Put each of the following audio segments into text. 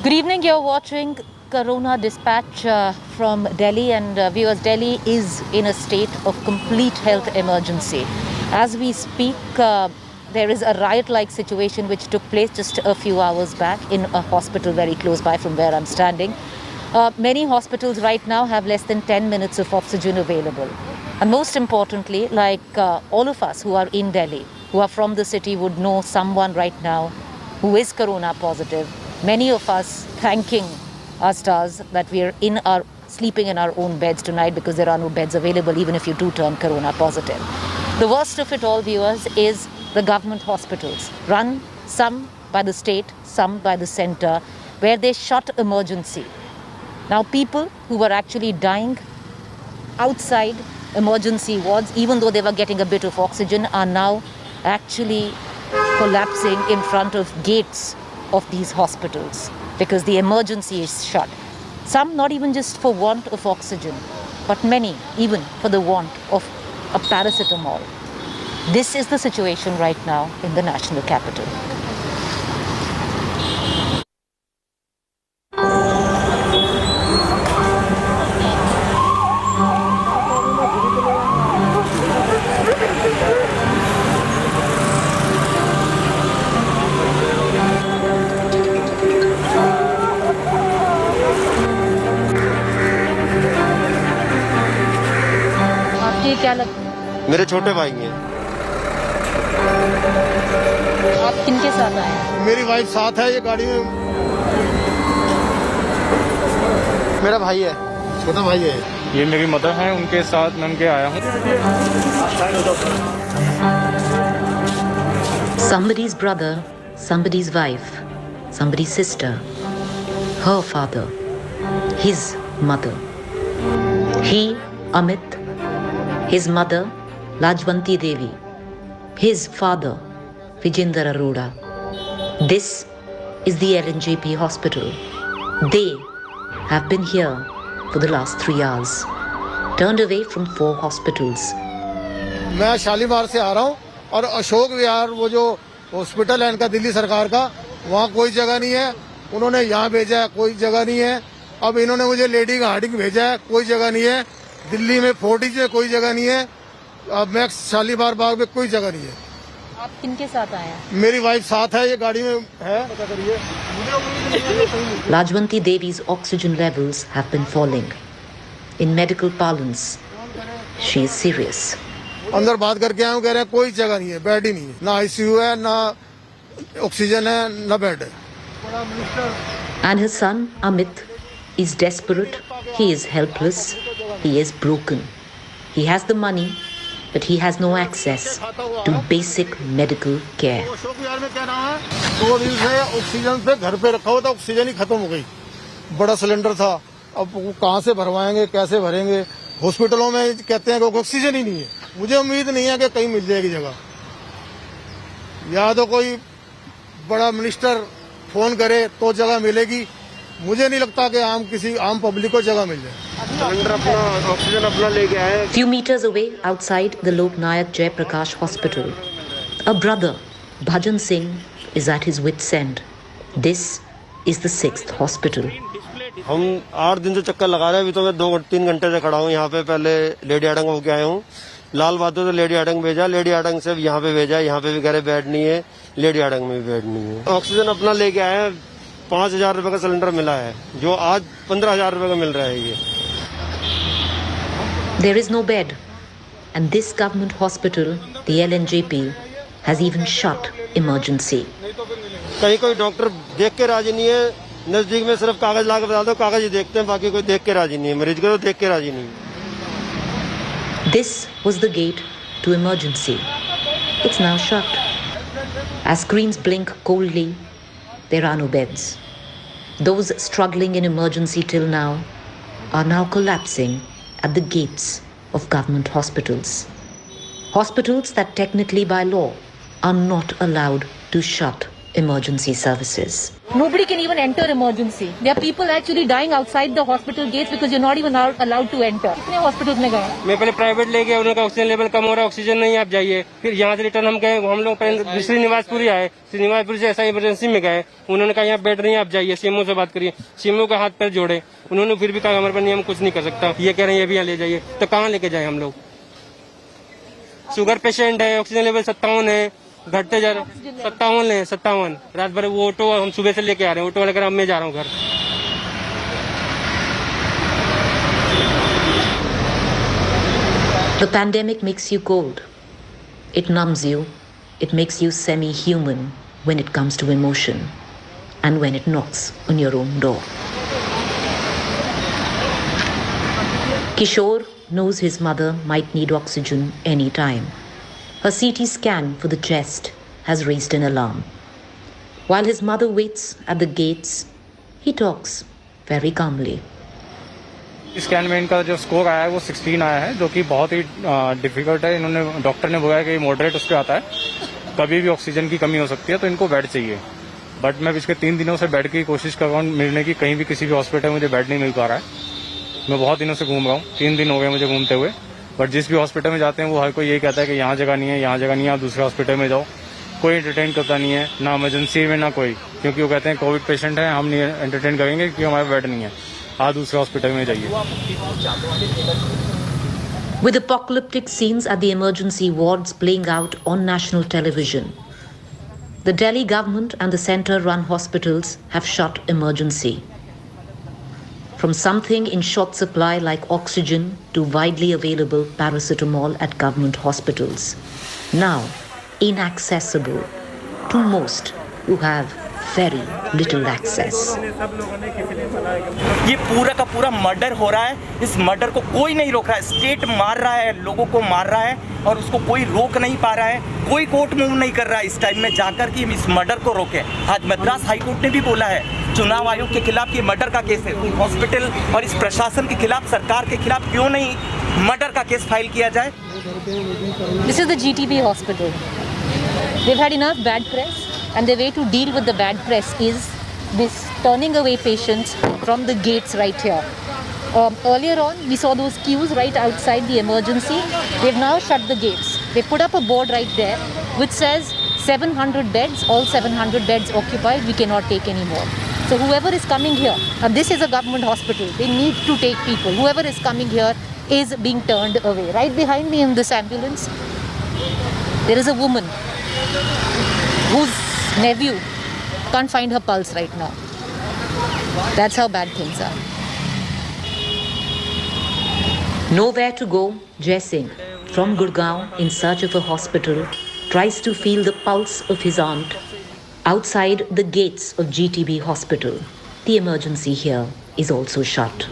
Good evening. You're watching Corona Dispatch from Delhi, and viewers, Delhi is in a state of complete health emergency. As we speak, there is a riot-like situation which took place just a few hours back in a hospital very close by from where I'm standing. Many hospitals right now have less than 10 minutes of oxygen available. And most importantly, like all of us who are in Delhi, who are from the city, would know someone right now who is corona positive. Many of us thanking our stars that we are sleeping in our own beds tonight because there are no beds available even if you do turn corona positive. The worst of it all, viewers, is the government hospitals, run some by the state, some by the center, where they shut emergency. Now people who were actually dying outside emergency wards, even though they were getting a bit of oxygen, are now actually collapsing in front of gates of these hospitals because the emergency is shut. Some not even just for want of oxygen, but many even for the want of a paracetamol. This is the situation right now in the national capital. आपकी क्या लगता है? मेरे छोटे भाई हैं। आप किनके साथ आए हैं? मेरी वाइफ साथ है, ये गाड़ी में मेरा भाई है, छोटा भाई है। ये मेरी मदर है, उनके साथ मैं उनके आया हूँ। Somebody's brother, somebody's wife, somebody's sister, her father, his mother. He, Amit, his mother, Lajwanti Devi, his father, Vijender Arora. This is the LNJP hospital. They have been here for the last 3 hours, turned away from 4 hospitals. मैं शालीमार से आ रहा हूँ और अशोक विहार वो जो hospital है इनका दिल्ली सरकार का, वहाँ कोई जगह नहीं है। उन्होंने यहाँ भेजा है, कोई जगह नहीं है। अब इन्होंने मुझे लेडी हार्डिंग भेजा है, कोई जगह नहीं है। दिल्ली में फोर्टिज में कोई जगह नहीं है। अब मैक्स शालीमार बाग में कोई जगह नहीं है। आप किनके साथ आए हैं? मेरी वाइफ साथ है, ये गाड़ी में है। Lajwanti Devi's oxygen levels have been falling. In medical parlance, she is serious. अंदर बात करके आया हूँ, कह रहे हैं कोई जगह नहीं है, बेड ही नहीं है, ना आईसीयू है, ना ऑक्सीजन है, ना बेड है। And her son, Amit, is desperate, he is helpless, he is broken. He has the money, but he has no access to basic medical care. Ashok Vihar में क्या नाम है? 2 दिन से ऑक्सीजन पे घर पे रखा हुआ था, ऑक्सीजन ही खत्म हो गई। बड़ा सिलेंडर था, अब वो कहाँ से भरवाएंगे, कैसे भरेंगे? हॉस्पिटलों में कहते हैं कि ऑक्सीजन ही नहीं है। मुझे उम्मीद नहीं है कि कहीं मिल जाएगी जगह, या तो कोई बड़ा मिनिस्टर फोन करे तो जगह मिलेगी। मुझे नहीं लगता कि किसी आम पब्लिक को जगह मिल जाए। सिलेंडर अपना, ऑक्सीजन अपना लेके आए। Few meters away, outside the Lok Nayak Jai Prakash Hospital, a brother, Bhajan Singh, is at his wit's end. This is the 6th hospital. हम 8 दिन से चक्कर लगा रहे हैं। अभी तो मैं 2-3 घंटे से खड़ा हूँ यहाँ पे। पहले लेडी आडंग होके आया हूँ, लाल बहादुर से लेडी आडंग भेजा, लेडी आडंग से यहाँ पे भेजा। यहाँ पे भी कह रहे बेड नहीं है, लेडी आडंग में भी बेड नहीं है। ऑक्सीजन अपना लेके आए हैं। 5,000 रुपए का सिलेंडर मिला है, जो आज 15,000 रुपए का मिल रहा है। ये There is no bed, and this government hospital, the LNJP, has even shut emergency. कहीं कोई डॉक्टर देख के राजी नहीं है। नजदीक में सिर्फ कागज ला के बता दो, कागज ही देखते हैं, बाकी कोई देख के राजी नहीं है। मरीज को तो देख के राजी नहीं है। This was the gate to emergency. It's now shut. As screens blink coldly, there are no beds. Those struggling in emergency till now are now collapsing at the gates of government hospitals. Hospitals that technically by law are not allowed to shut emergency services. Nobody can even enter emergency. There are people actually dying outside the hospital gates because you're not even allowed to enter. कितने hospitals में गए? मैं पहले private ले गया, उनका oxygen level कम हो रहा है, ऑक्सीजन नहीं, आप जाइए। फिर यहाँ से रिटर्न हम गए, हम लोग पहले श्रीनिवासपुरी आए, श्रीनिवासपुर से ऐसा इमरजेंसी में गए, उन्होंने कहा यहाँ बेड नहीं, आप जाइए, सीएमओ से बात करिए। सीएमओ का हाथ पैर जोड़े, उन्होंने फिर भी कहा हमारे पर नियम कुछ नहीं कर सकता, ये कह रहे हैं ये भी यहाँ ले जाइए। तो कहाँ लेके जाए हम लोग? शुगर पेशेंट है, ऑक्सीजन लेवल 57 है, घटते जा रहे, 57 रात भर। वो ऑटो हम सुबह से लेके आ रहे हैं, ऑटो वाले कर, अब मैं जा रहा हूँ घर। The pandemic makes you cold. It numbs you. It makes you semi-human when it comes to emotion and when it knocks on your own door. Kishore knows his mother might need oxygen any time. Her CT scan for the chest has raised an alarm. While his mother waits at the gates, he talks very calmly. Scan में इनका जो score आया है वो 16 आया है, जो कि बहुत ही डिफिकल्ट है। इन्होंने डॉक्टर ने बोला कि मॉडरेट उस पर आता है, कभी भी ऑक्सीजन की कमी हो सकती है, तो इनको बेड चाहिए। बट मैं पिछले 3 दिनों से बेड की कोशिश कर रहा हूँ मिलने की, कहीं भी किसी भी हॉस्पिटल में मुझे बेड नहीं मिल पा रहा है। मैं बहुत दिनों से घूम रहा हूँ, 3 दिन हो गए मुझे घूमते हुए, बट जिस भी हॉस्पिटल में जाते हैं वो हर कोई यही कहता है कि यहाँ जगह नहीं है, यहाँ जगह नहीं है, आप दूसरे हॉस्पिटल में जाओ। कोई एंटरटेन करता नहीं है, ना इमरजेंसी में ना कोई, क्योंकि वो कहते हैं कोविड पेशेंट है, हम नहीं एंटरटेन करेंगे क्योंकि हमारा बेड नहीं है, आप दूसरे हॉस्पिटल में जाइए। With apocalyptic scenes at the emergency wards playing out on national television, the Delhi government and the center-run hospitals have shut emergency. From something in short supply like oxygen to widely available paracetamol at government hospitals, now inaccessible to most who have very little access. ये पूरा का पूरा murder हो रहा है, इस murder को कोई नहीं रोक रहा है। स्टेट मार रहा है, लोगों को मार रहा है और उसको कोई रोक नहीं पा रहा है। कोई कोर्ट मूव नहीं कर रहा है इस टाइम में जाकर कि इस मर्डर को रोके। आज मद्रास हाई कोर्ट ने भी बोला है, चुनाव आयोग के खिलाफ ये मर्डर का केस है, हॉस्पिटल और इस प्रशासन के खिलाफ, सरकार के खिलाफ क्यों नहीं मर्डर का केस फाइल किया जाए? This is the GTB hospital. They've had enough bad press, and the way to deal with the bad press is this turning away patients from the gates right here. Earlier on, we saw those queues right outside the emergency. They've now shut the gates. They put up a board right there which says 700 beds, all 700 beds occupied, we cannot take any more. So whoever is coming here, and this is a government hospital, they need to take people. Whoever is coming here is being turned away. Right behind me in this ambulance, there is a woman whose nephew can't find her pulse right now. That's how bad things are. Nowhere to go, Jai Singh, from Gurgaon in search of a hospital, tries to feel the pulse of his aunt outside the gates of GTB hospital. The emergency here is also shut.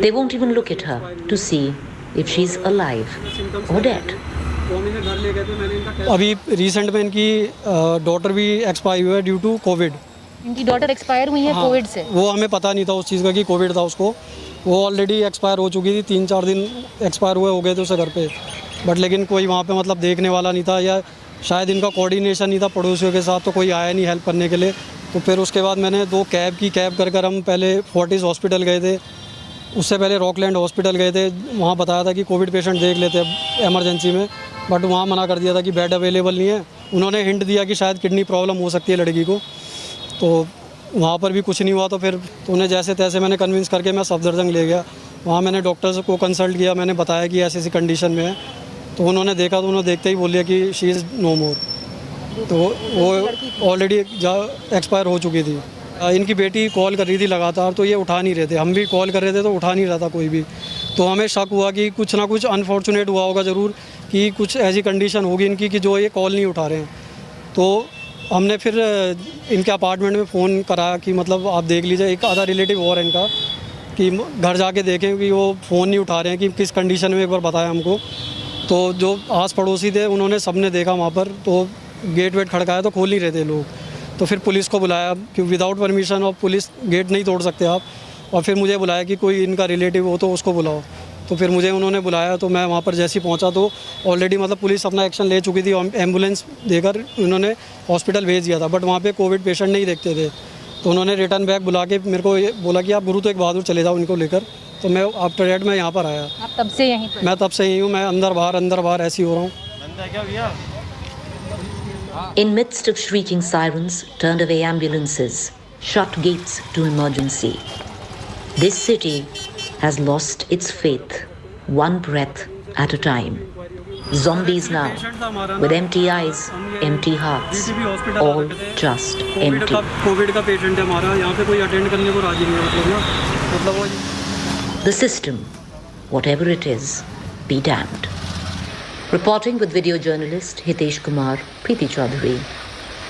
They won't even look at her to see if she's alive or dead. अभी recent में इनकी daughter भी expire हुआ है due to Covid. इनकी daughter expire हुई है Covid से? वो हमें पता नहीं था उस चीज़ का कि कोविड था उसको। वो ऑलरेडी एक्सपायर हो चुकी थी, 3-4 दिन एक्सपायर हुए हो गए थे उसे घर पे, बट लेकिन कोई वहाँ पे मतलब देखने वाला नहीं था, या शायद इनका कोऑर्डिनेशन नहीं था पड़ोसियों के साथ, तो कोई आया नहीं हेल्प करने के लिए। तो फिर उसके बाद मैंने 2 कैब कर हम पहले फोर्टिस हॉस्पिटल गए थे, उससे पहले रॉकलैंड हॉस्पिटल गए थे। वहाँ बताया था कि कोविड पेशेंट देख लेते हैं इमरजेंसी में, बट वहाँ मना कर दिया था कि बेड अवेलेबल नहीं है। उन्होंने हिंट दिया कि शायद किडनी प्रॉब्लम हो सकती है लड़की को, तो वहाँ पर भी कुछ नहीं हुआ। तो फिर उन्हें जैसे तैसे मैंने कन्विंस करके मैं सफदरजंग ले गया। वहाँ मैंने डॉक्टर्स को कंसल्ट किया, मैंने बताया कि ऐसी कंडीशन में है, तो उन्होंने देखा, तो उन्होंने देखते ही बोल दिया कि शी इज़ नो मोर। तो वो ऑलरेडी एक्सपायर हो चुकी थी। इनकी बेटी कॉल कर रही थी लगातार, तो ये उठा नहीं रहे थे, हम भी कॉल कर रहे थे तो उठा नहीं रहा था कोई भी। तो हमें शक हुआ कि कुछ ना कुछ अनफॉर्चुनेट हुआ होगा ज़रूर, कि कुछ ऐसी कंडीशन होगी इनकी कि जो ये कॉल नहीं उठा रहे हैं। तो हमने फिर इनके अपार्टमेंट में फ़ोन करा कि मतलब आप देख लीजिए, एक आधा रिलेटिव और है इनका, कि घर जाके देखें कि वो फ़ोन नहीं उठा रहे हैं, कि किस कंडीशन में, एक बार बताया हमको। तो जो आस पड़ोसी थे उन्होंने सबने देखा वहाँ पर, तो गेट वेट खड़काया तो खोल नहीं रहे थे लोग। तो फिर पुलिस को बुलाया, क्योंकि without permission of police gate नहीं तोड़ सकते आप। और फिर मुझे बुलाया कि कोई इनका रिलेटिव हो तो उसको बुलाओ। तो फिर मुझे उन्होंने बुलाया, तो मैं वहाँ पर जैसे ही पहुँचा तो ऑलरेडी मतलब पुलिस अपना एक्शन ले चुकी थी, एम्बुलेंस देकर उन्होंने हॉस्पिटल भेज दिया था। बट वहाँ पे कोविड पेशेंट नहीं देखते थे, तो उन्होंने रिटर्न बैक बुला के मेरे को ये बोला कि आप गुरु तेग बहादुर चले जाओ इनको लेकर। तो मैं आफ्टर डेट मैं यहाँ पर आया। आप तब से यहीं पर? मैं तब से यहीं हूँ, मैं अंदर बाहर ऐसे ही हो रहा हूँ। In midst of shrieking sirens, turned away ambulances, shut gates to emergency, this city has lost its faith, one breath at a time. Zombies now, with empty eyes, empty hearts, all just empty. Covid का patient है हमारा, यहाँ पे कोई attend करने को राजी नहीं है, मतलब वो The system, whatever it is, be damned. Reporting with video journalist Hitesh Kumar, Preeti Chaudhary,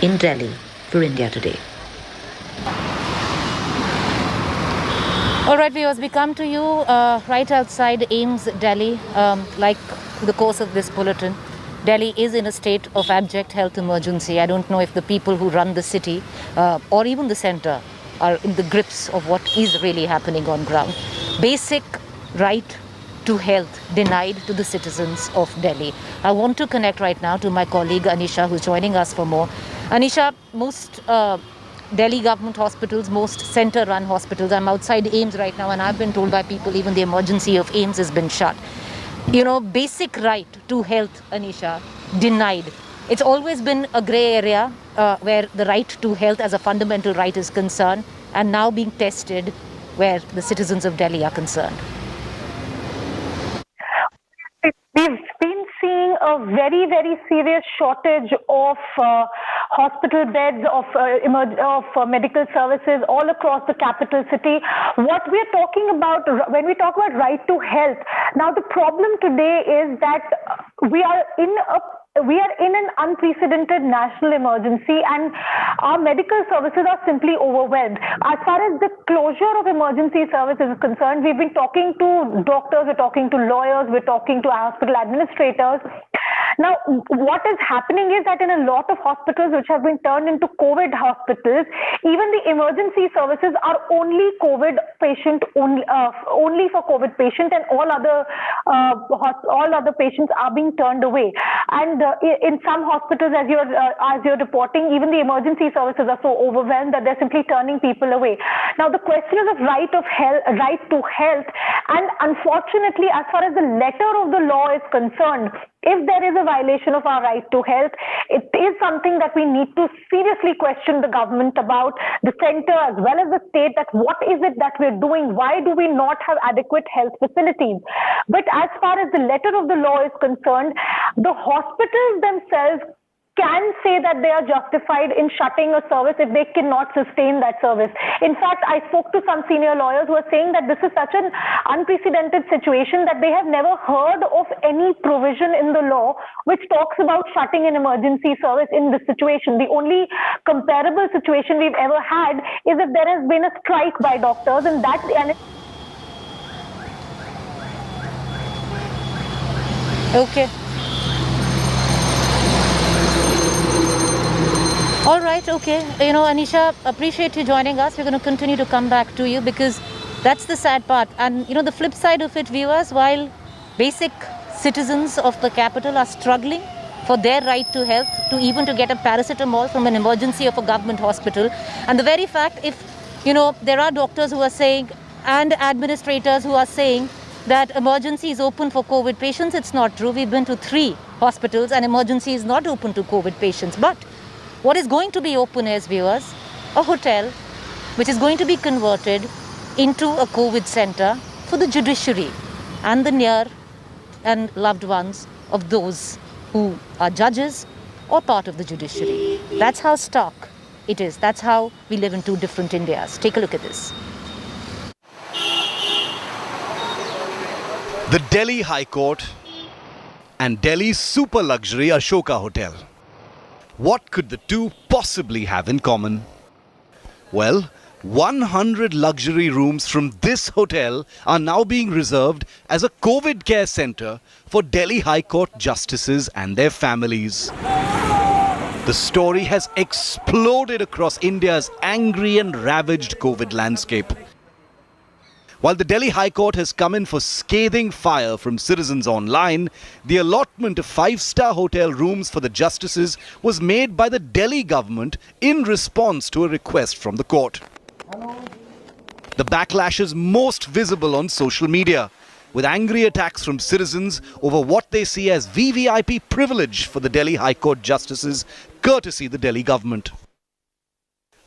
in Delhi for India Today. All right, viewers, we come to you right outside AIIMS, Delhi. Like the course of this bulletin, Delhi is in a state of abject health emergency. I don't know if the people who run the city or even the centre are in the grips of what is really happening on ground. Basic right to health denied to the citizens of Delhi. I want to connect right now to my colleague Anisha, who's joining us for more. Anisha, most Delhi government hospitals, most centre-run hospitals, I'm outside AIIMS right now, and I've been told by people even the emergency of AIIMS has been shut. You know, basic right to health, Anisha, denied. It's always been a grey area where the right to health as a fundamental right is concerned, and now being tested where the citizens of Delhi are concerned. We've been seeing a very, very serious shortage of hospital beds, of medical services all across the capital city. What we are talking about when we talk about right to health, now the problem today is that we are in an unprecedented national emergency, and our medical services are simply overwhelmed. As far as the closure of emergency services is concerned, we've been talking to doctors, we're talking to lawyers, we're talking to hospital administrators. Now, what is happening is that in a lot of hospitals which have been turned into COVID hospitals, even the emergency services are only COVID patient only for COVID patient, and all other patients are being turned away. And in some hospitals, as you're reporting, even the emergency services are so overwhelmed that they're simply turning people away. Now, the question is of right to health, and unfortunately, as far as the letter of the law is concerned, if there is a violation of our right to health, it is something that we need to seriously question the government about, the centre as well as the state, that what is it that we're doing? Why do we not have adequate health facilities? But as far as the letter of the law is concerned, the hospitals themselves can say that they are justified in shutting a service if they cannot sustain that service. In fact, I spoke to some senior lawyers who are saying that this is such an unprecedented situation that they have never heard of any provision in the law which talks about shutting an emergency service in this situation. The only comparable situation we've ever had is if there has been a strike by doctors, and Okay. All right, okay. You know, Anisha, appreciate you joining us. We're going to continue to come back to you because that's the sad part. And, you know, the flip side of it, viewers, while basic citizens of the capital are struggling for their right to health, to even to get a paracetamol from an emergency of a government hospital. And the very fact, if, you know, there are doctors who are saying, and administrators who are saying that emergency is open for COVID patients, it's not true. We've been to 3 hospitals and emergency is not open to COVID patients. But what is going to be open is, viewers, a hotel which is going to be converted into a COVID center for the judiciary and the near and loved ones of those who are judges or part of the judiciary. That's how stark it is. That's how we live in 2 different Indias. Take a look at this. The Delhi High Court and Delhi's super luxury Ashoka Hotel. What could the two possibly have in common? Well, 100 luxury rooms from this hotel are now being reserved as a COVID care center for Delhi High Court justices and their families. The story has exploded across India's angry and ravaged COVID landscape. While the Delhi High Court has come in for scathing fire from citizens online, the allotment of 5-star hotel rooms for the justices was made by the Delhi government in response to a request from the court. The backlash is most visible on social media, with angry attacks from citizens over what they see as VVIP privilege for the Delhi High Court justices, courtesy the Delhi government.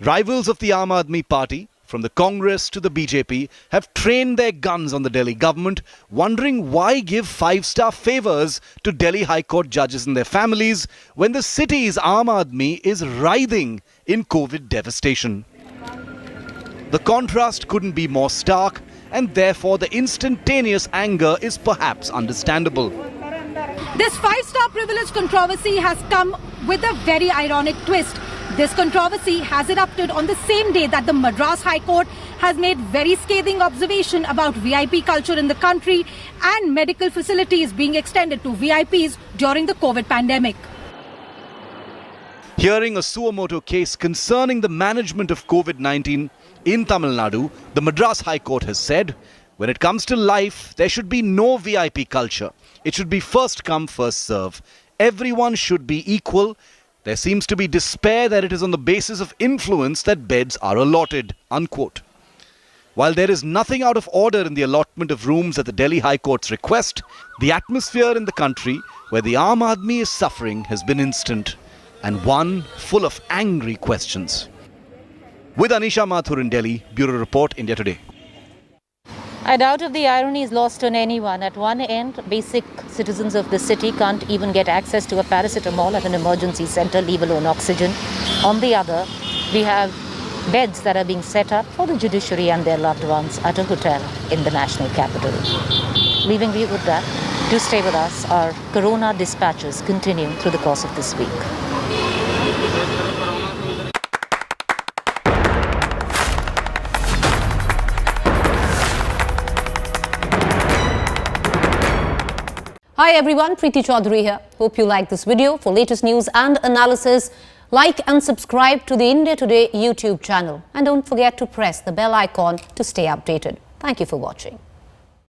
Rivals of the Aam Aadmi Party, from the Congress to the BJP, have trained their guns on the Delhi government, wondering why give 5-star favours to Delhi High Court judges and their families when the city's Aam Aadmi is writhing in COVID devastation. The contrast couldn't be more stark, and therefore the instantaneous anger is perhaps understandable. This 5-star privilege controversy has come with a very ironic twist. This controversy has erupted on the same day that the Madras High Court has made very scathing observation about VIP culture in the country and medical facilities being extended to VIPs during the COVID pandemic. Hearing a suo motu case concerning the management of COVID-19 in Tamil Nadu, the Madras High Court has said, when it comes to life, there should be no VIP culture. It should be first come, first serve. Everyone should be equal. There seems to be despair that it is on the basis of influence that beds are allotted, unquote. While there is nothing out of order in the allotment of rooms at the Delhi High Court's request, the atmosphere in the country where the Aam Aadmi is suffering has been instant, and one full of angry questions. With Anisha Mathur in Delhi, Bureau Report, India Today. I doubt if the irony is lost on anyone. At one end, basic citizens of the city can't even get access to a paracetamol at an emergency centre, leave alone oxygen. On the other, we have beds that are being set up for the judiciary and their loved ones at a hotel in the national capital. Leaving you with that, do stay with us. Our Corona dispatches continue through the course of this week. Hi everyone, Preeti Chaudhary here. Hope you like this video. For latest news and analysis, like and subscribe to the India Today YouTube channel. And don't forget to press the bell icon to stay updated. Thank you for watching.